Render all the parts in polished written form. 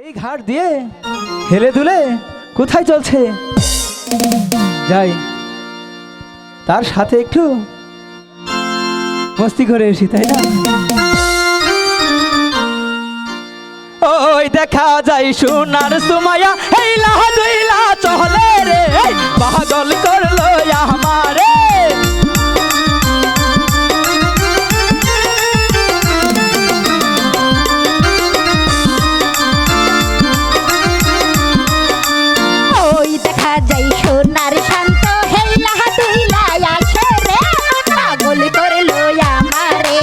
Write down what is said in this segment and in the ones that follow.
এই ঘাট দিয়ে হেলে দুলে কোথায় চলছে? যাই তার সাথে একটু মস্তি করে এসি, তাই না? ওই দেখা যায় সোনার সুমাইয়া হেইলা দুইলা চলে রে, পাগল করলো আমারে। ওই দেখা যায় সোনার শান্ত হেইলা দুইলা আছে রে, পাগল করলো আমারে।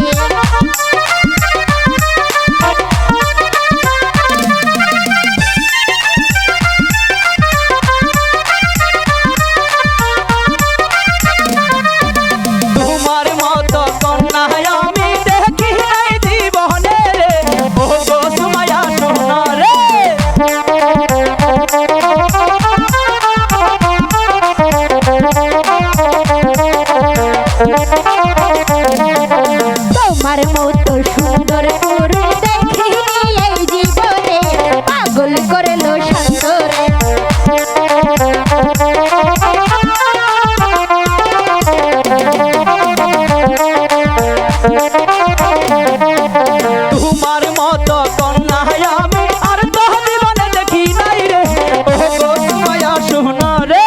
তোমার মতো কন্যা আমি দেখি নাই জীবনে রে, ও গো সুমাইয়া সোনা রে। তোমার মতো সুন্দর পুরো দেখিনি এই জীবনে, পাগল করলো শান্ত রে। তোমার মতো কন্যা আমি আর তো জীবনে দেখি নাই রে, ও গো সুমাইয়া সোনা রে।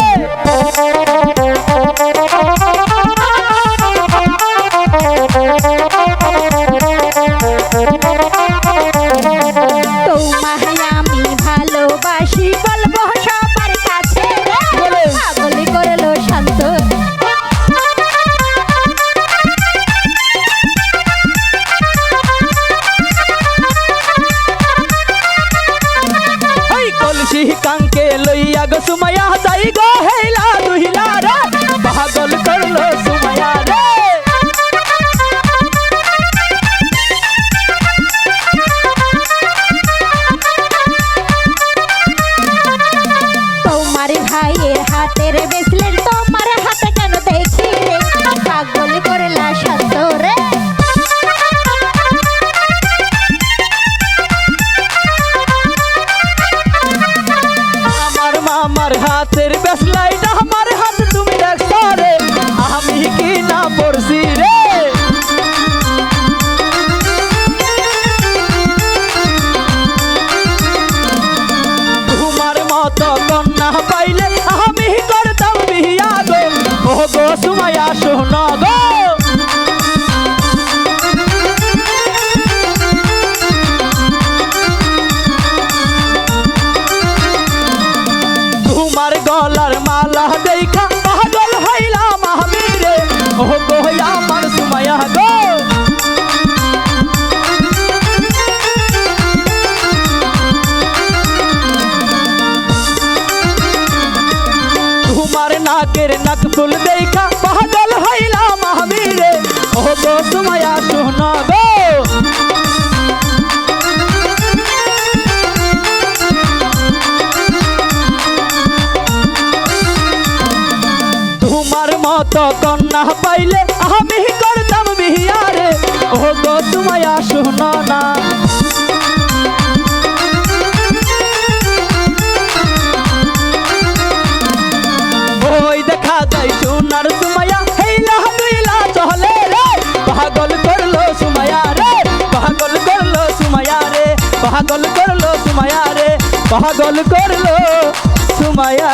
তোমায় আমি ভালোবাসি বলবো সবার কাছে রে, পাগল করলো শান্ত। এই কলসি কাঙ্কে লইয়া গো সুমাইয়া যাই গো হেইলা দুহিলা রে, পাগল করলো সুমাইয়া রে। তোমার ভাইয়ের হাতের বেসলেট তোমার হাতে কেন দেখি রে, পাগল করলা শান্ত রে। আমার মামার হাতের বেসলাইট আমার হাত তুমি দেখছো রে, আমি কি না পড়ছি রে। তোমার মতো কন্যা পাইলে আমি করতাম বিয়া গো, ও গো সুমাইয়া সোনা গো। তোমার গলার মালা দেখা পাগল হইলাম আমি রে, ও গো আমার সুমাইয়া গো। তোমার নাকের নাক ফুল দেখা পাগল হইলাম আমি রে, ও গো সুমাইয়া সোনা গো। তোমার মতো কন্যা পাইলে আমি করতাম বিয়া রে, ও গো সুমাইয়া সোনা না। ওই দেখা যায় সোনার সুমাইয়া হেইলা দুইলা চলে রে, পাগল করলো সুমাইয়া রে, পাগল করলো সুমাইয়া রে, পাগল করলো সুমাইয়া রে, পাগল করলো সুমাইয়া